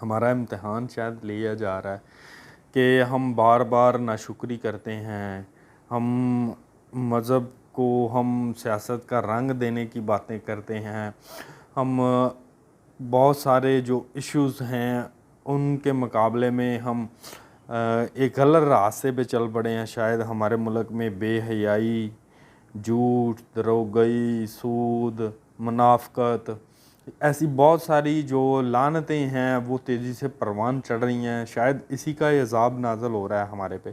ہمارا امتحان شاید لیا جا رہا ہے کہ ہم بار بار ناشکری کرتے ہیں، ہم مذہب کو ہم سیاست کا رنگ دینے کی باتیں کرتے ہیں، ہم بہت سارے جو ایشوز ہیں ان کے مقابلے میں ہم ایک غلط راستے پہ چل پڑے ہیں۔ شاید ہمارے ملک میں بے حیائی، جھوٹ، دروغگوئی، سود، منافقت، ایسی بہت ساری جو لعنتیں ہیں وہ تیزی سے پروان چڑھ رہی ہیں۔ شاید اسی کا یہ عذاب نازل ہو رہا ہے ہمارے پہ،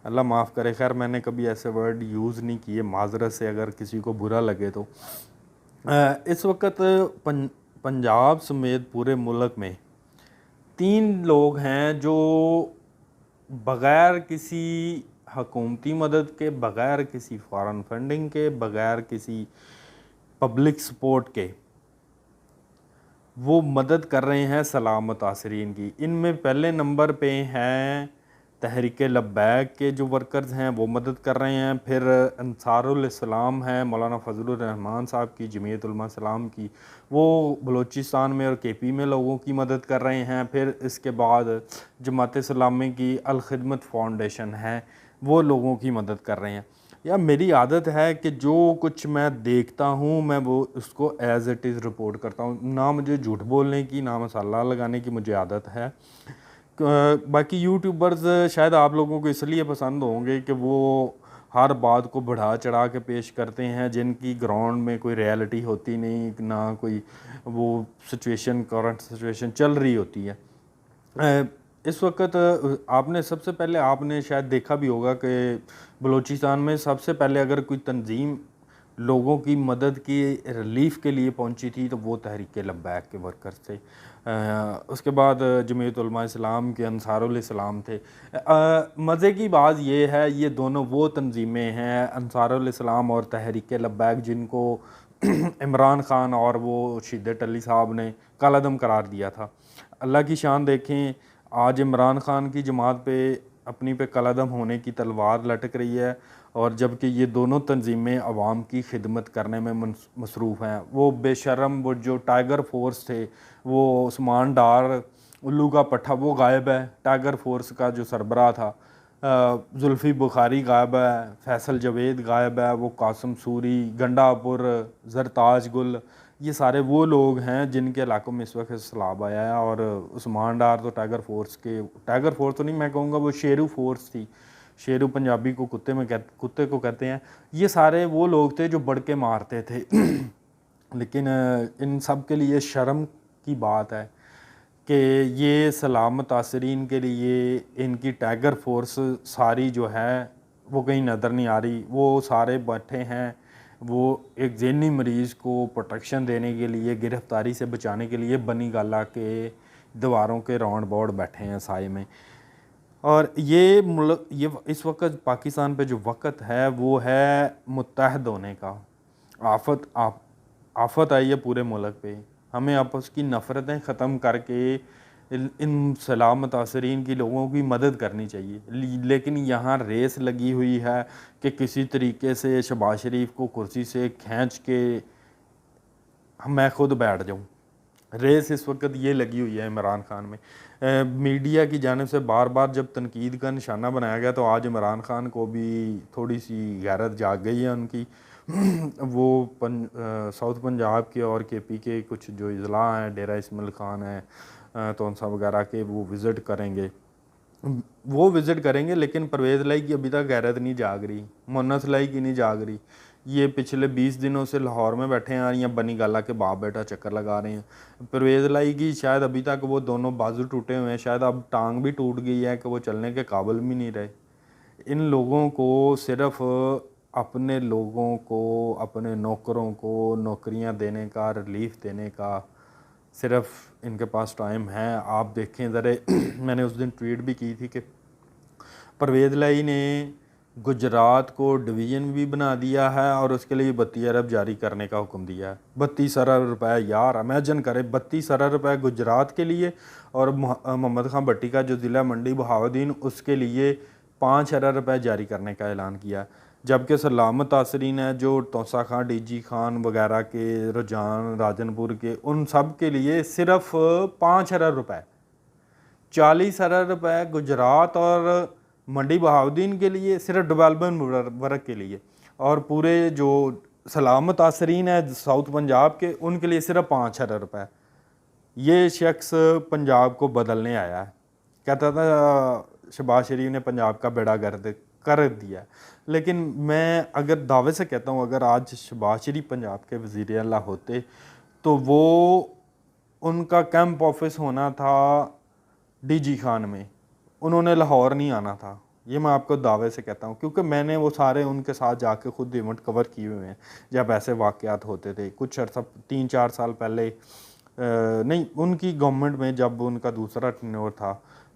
اللہ معاف کرے۔ خیر میں نے کبھی ایسے ورڈ یوز نہیں کیے، معذرت سے اگر کسی کو برا لگے تو۔ اس وقت پنجاب سمیت پورے ملک میں 3 لوگ ہیں جو بغیر کسی حکومتی مدد کے، بغیر کسی فارن فنڈنگ کے، بغیر کسی پبلک سپورٹ کے وہ مدد کر رہے ہیں سلام متاثرین کی۔ ان میں پہلے نمبر پہ ہیں تحریک لبیک کے جو ورکرز ہیں، وہ مدد کر رہے ہیں۔ پھر انصار الاسلام ہیں، مولانا فضل الرحمان صاحب کی، جمعیت علماء اسلام کی، وہ بلوچستان میں اور کے پی میں لوگوں کی مدد کر رہے ہیں۔ پھر اس کے بعد جماعت اسلامی کی الخدمت فاؤنڈیشن ہے، وہ لوگوں کی مدد کر رہے ہیں۔ یا میری عادت ہے کہ جو کچھ میں دیکھتا ہوں میں وہ اس کو ایز اٹ از رپورٹ کرتا ہوں، نہ مجھے جھوٹ بولنے کی، نہ مسالہ لگانے کی مجھے عادت ہے۔ باقی یوٹیوبرز شاید آپ لوگوں کو اس لیے پسند ہوں گے کہ وہ ہر بات کو بڑھا چڑھا کے پیش کرتے ہیں، جن کی گراؤنڈ میں کوئی ریالٹی ہوتی نہیں، نہ کوئی وہ کرنٹ سچویشن چل رہی ہوتی ہے۔ اس وقت آپ نے سب سے پہلے آپ نے شاید دیکھا بھی ہوگا کہ بلوچستان میں سب سے پہلے اگر کوئی تنظیم لوگوں کی مدد کی ریلیف کے لیے پہنچی تھی تو وہ تحریک لبیک کے ورکرز تھے۔ اس کے بعد جمعیت علماء اسلام کے انصار الاسلام تھے۔ مزے کی بات یہ ہے یہ دونوں وہ تنظیمیں ہیں، انصار الاسلام اور تحریک لبیک، جن کو عمران خان اور وہ شدت علی صاحب نے کالعدم قرار دیا تھا۔ اللہ کی شان دیکھیں، آج عمران خان کی جماعت پہ اپنی پہ کالعدم ہونے کی تلوار لٹک رہی ہے، اور جبکہ یہ دونوں تنظیمیں عوام کی خدمت کرنے میں مصروف ہیں۔ وہ بے شرم، وہ جو ٹائیگر فورس تھے، وہ عثمان ڈار الو کا پٹھا، وہ غائب ہے۔ ٹائیگر فورس کا جو سربراہ تھا زلفی بخاری غائب ہے، فیصل جاوید غائب ہے، وہ قاسم سوری، گنڈا پور، زرتاج گل، یہ سارے وہ لوگ ہیں جن کے علاقوں میں اس وقت سیلاب آیا ہے۔ اور عثمان ڈار تو ٹائیگر فورس تو نہیں، میں کہوں گا وہ شیرو فورس تھی، شیرو پنجابی کو کتے کو کہتے ہیں۔ یہ سارے وہ لوگ تھے جو بڑھ کے مارتے تھے لیکن ان سب کے لیے شرم کی بات ہے کہ یہ سلام متاثرین کے لیے ان کی ٹائیگر فورس ساری جو ہے وہ کہیں نظر نہیں آ رہی۔ وہ سارے بیٹھے ہیں، وہ ایک ذہنی مریض کو پروٹیکشن دینے کے لیے، گرفتاری سے بچانے کے لیے بنی گالا کے دیواروں کے راؤنڈ بورڈ بیٹھے ہیں سائے میں۔ اور یہ اس وقت پاکستان پہ جو وقت ہے وہ ہے متحد ہونے کا۔ آفت آئی ہے پورے ملک پہ، ہمیں آپس کی نفرتیں ختم کر کے ان سلام متاثرین کی لوگوں کی مدد کرنی چاہیے۔ لیکن یہاں ریس لگی ہوئی ہے کہ کسی طریقے سے شہباز شریف کو کرسی سے کھینچ کے میں خود بیٹھ جاؤں۔ ریس اس وقت یہ لگی ہوئی ہے عمران خان میں۔ میڈیا کی جانب سے بار بار جب تنقید کا نشانہ بنایا گیا تو آج عمران خان کو بھی تھوڑی سی غیرت جاگ گئی ہے ان کی۔ وہ ساؤتھ پنجاب کے اور کے پی کے کچھ جو اضلاع ہیں، ڈیرہ اسماعیل خان ہیں، تونسا وغیرہ کے، وہ وزٹ کریں گے لیکن پرویز لائی کی ابھی تک غیرت نہیں جاگ رہی، مونس لائی کی نہیں جاگ رہی۔ یہ پچھلے 20 دنوں سے لاہور میں بیٹھے ہیں یا بنی گالا کے باپ بیٹا چکر لگا رہے ہیں۔ پرویز لائی کی شاید ابھی تک وہ دونوں بازو ٹوٹے ہوئے ہیں، شاید اب ٹانگ بھی ٹوٹ گئی ہے کہ وہ چلنے کے قابل بھی نہیں رہے۔ ان لوگوں کو صرف اپنے لوگوں کو، اپنے نوکروں کو نوکریاں دینے کا، ریلیف دینے کا صرف ان کے پاس ٹائم ہے۔ آپ دیکھیں ذرا میں نے اس دن ٹویٹ بھی کی تھی کہ پرویز لائی نے گجرات کو ڈویژن بھی بنا دیا ہے اور اس کے لیے 32 ارب جاری کرنے کا حکم دیا ہے۔ 32 ارب روپے، یار امیجن کرے 32 ارب روپے گجرات کے لیے، اور محمد خان بٹی کا جو ضلع منڈی بہاؤدین، اس کے لیے 5 ارب روپے جاری کرنے کا اعلان کیا۔ جبکہ سلام متاثرین ہیں جو توسا خان، ڈی جی خان وغیرہ کے، رجان، راجن پور کے، ان سب کے لیے صرف 5 ارب روپے 40 अरब रुपए गुजरात और मंडी बहाउद्दीन के लिए सिर्फ डेवलपमेंट वर्क के लिए, और पूरे जो सलामत तासरीन है साउथ पंजाब के उनके लिए सिर्फ 5 अरब रुपए। ये शख्स पंजाब को बदलने आया है, कहता था शहबाज शरीफ ने पंजाब का बेड़ा गर्द कर दिया। लेकिन मैं अगर दावे से कहता हूँ, अगर आज शहबाज शरीफ पंजाब के वज़ीर आला होते तो वो उनका कैंप ऑफिस होना था डीजी खान में, उन्होंने लाहौर नहीं आना था। ये मैं आपको दावे से कहता हूँ, क्योंकि मैंने वो सारे उनके साथ जाके खुद इवेंट कवर किए हुए हैं जब ऐसे वाक़यात होते थे। कुछ अर्सा 3-4 साल पहले नहीं, उनकी गवर्नमेंट में जब उनका दूसरा टेन्योर था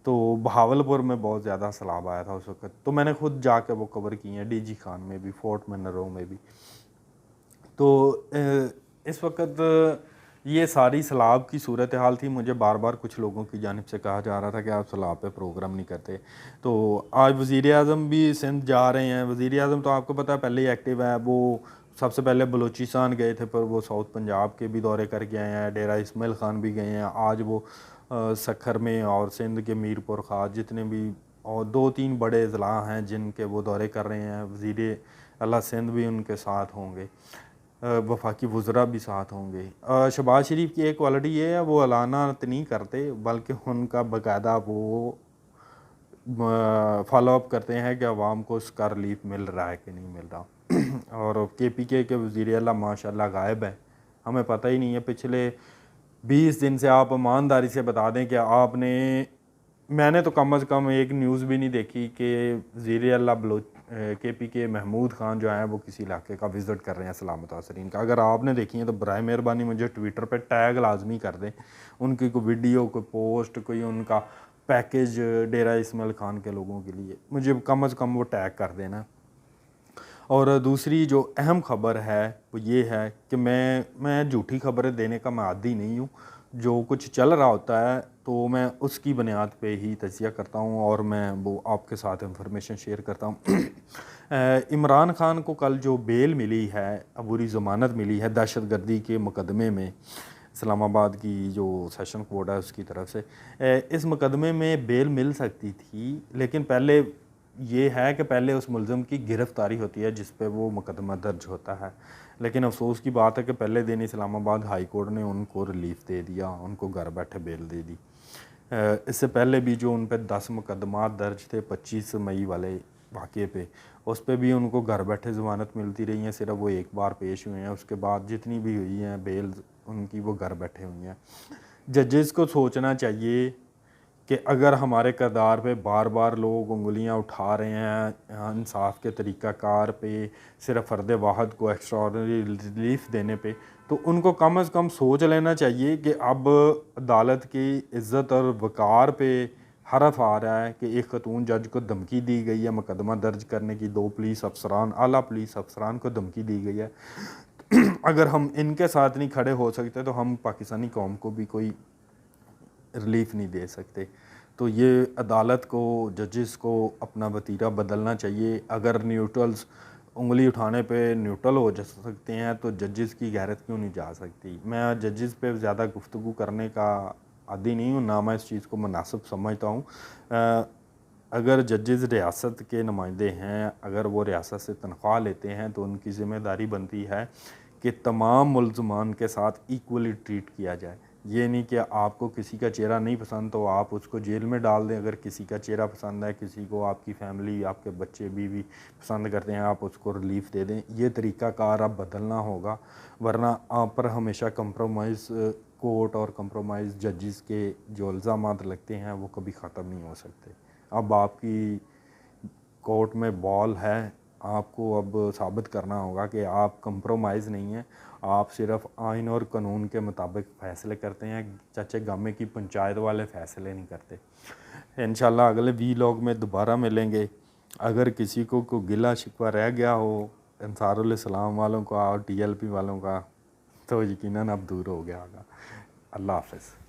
तो बहावलपुर में बहुत ज़्यादा सैलाब आया था उस वक्त, तो मैंने खुद जाके वो कवर किए हैं, डीजी खान में भी, फोर्ट मनरो में भी। तो इस वक्त ये सारी सैलाब की सूरत हाल थी। मुझे बार बार कुछ लोगों की जानिब से कहा जा रहा था कि आप सैलाब पे प्रोग्राम नहीं करते। तो आज वज़ीर आज़म भी सिंध जा रहे हैं। वज़ीर आज़म तो आपको पता है पहले ही एक्टिव है, वो सबसे पहले बलूचिस्तान गए थे, पर वो साउथ पंजाब के भी दौरे करके आए हैं, डेरा इस्माइल ख़ान भी गए हैं, आज वो सखर में और सिंध के मीरपुर ख़ास जितने भी और 2-3 बड़े अजला हैं जिनके वो दौरे कर रहे हैं। वज़ीर आला सिंध भी उनके साथ होंगे, वफाकी वज़रा भी साथ होंगे। शहबाज शरीफ की एक क्वालिटी ये है, वो अलाना नहीं करते बल्कि उनका बाकायदा वो फॉलो अप करते हैं कि आवाम को उसका रिलीफ मिल रहा है कि नहीं मिल रहा। और KPK के वज़ीर आला माशाल्लाह गायब है, हमें पता ही नहीं है। पिछले 20 दिन से आप ईमानदारी से बता दें कि आपने, मैंने तो कम अज़ कम एक न्यूज़ भी नहीं देखी कि वज़ीर आला KPK महमूद ख़ान जो है वो किसी इलाके का विज़िट कर रहे हैं सलामत तासरीन का। अगर आपने देखी है तो बराए मेहरबानी मुझे ट्विटर पे टैग लाजमी कर दें, उनकी कोई वीडियो, कोई पोस्ट, कोई उनका पैकेज डेरा इस्माइल ख़ान के लोगों के लिए, मुझे कम अज़ कम वो टैग कर देना। और दूसरी जो अहम ख़बर है वो ये है कि मैं झूठी खबरें देने का मैं आदी नहीं हूँ। जो कुछ चल रहा होता है तो मैं उसकी बुनियाद पे ही तजिया करता हूँ और मैं वो आपके साथ इंफॉर्मेशन शेयर करता हूँ। इमरान खान को कल जो बेल मिली है, अबूरी ज़मानत मिली है दहशतगर्दी के मुकदमे में, इस्लामाबाद की जो सेशन कोर्ट है उसकी तरफ से, इस मुकदमे में बेल मिल सकती थी, लेकिन पहले ये है कि पहले उस मुलज़म की गिरफ़्तारी होती है जिस पे वो मुकदमा दर्ज होता है। लेकिन अफसोस की बात है कि पहले दिन इस्लामाबाद हाई कोर्ट ने उनको रिलीफ़ दे दिया, उनको घर बैठे बेल दे दी। इससे पहले भी जो उन पे 10 मुकदमा दर्ज थे 25 मई वाले वाक़े पे, उस पे भी उनको घर बैठे ज़मानत मिलती रही है, सिर्फ वो एक बार पेश हुए हैं, उसके बाद जितनी भी हुई हैं बेल उनकी वो घर बैठे हुई हैं। जजेस को सोचना चाहिए कि अगर हमारे किरदार पे बार बार लोग उंगलियां उठा रहे हैं इंसाफ के तरीक़ाकार पे, सिर्फ फ़र्द वाहद को एक्स्ट्राऑर्डिनरी रिलीफ देने पे, तो उनको कम अज़ कम सोच लेना चाहिए कि अब अदालत की इज़्ज़त और वक़ार पे हरफ आ रहा है कि एक ख़तून जज को धमकी दी गई है मुकदमा दर्ज करने की, 2 पुलिस अफसरान, आला पुलिस अफसरान को धमकी दी गई है। अगर हम इनके साथ नहीं खड़े हो सकते तो हम पाकिस्तानी कौम को भी कोई रिलीफ नहीं दे सकते। तो ये अदालत को, जजेस को अपना वतीरा बदलना चाहिए। अगर न्यूट्रल्स उंगली उठाने पे न्यूट्रल हो जा सकते हैं तो जजेस की गैरत क्यों नहीं जा सकती। मैं जजेस पे ज़्यादा गुफ्तगू करने का आदी नहीं हूँ, ना मैं इस चीज़ को मुनासिब समझता हूँ। अगर जजेस रियासत के नुमाइंदे हैं, अगर वो रियासत से तनख्वाह लेते हैं तो उनकी ज़िम्मेदारी बनती है कि तमाम मुल्ज़मान के साथ इक्वली ट्रीट किया जाए। ये नहीं कि आपको किसी का चेहरा नहीं पसंद तो आप उसको जेल में डाल दें, अगर किसी का चेहरा पसंद है, किसी को आपकी फैमिली, आपके बच्चे, बीवी पसंद करते हैं, आप उसको रिलीफ़ दे दें। ये तरीक़ाकार अब बदलना होगा, वरना आप पर हमेशा कंप्रोमाइज़ कोर्ट और कंप्रोमाइज़ जजेस के जो इल्ज़ामात लगते हैं वो कभी ख़त्म नहीं हो सकते। अब आपकी कोर्ट में बॉल है, आपको अब साबित करना होगा कि आप कंप्रोमाइज़ नहीं हैं, आप सिर्फ आइन और कानून के मुताबिक फ़ैसले करते हैं, चाचे गामे की पंचायत वाले फ़ैसले नहीं करते। इंशाल्लाह अगले वीलॉग में दोबारा मिलेंगे। अगर किसी को कोई गिला शिकवा रह गया हो अंसारुल इस्लाम वालों का और TLP वालों का तो यकीनन अब दूर हो गया होगा। अल्लाह हाफ़िज़।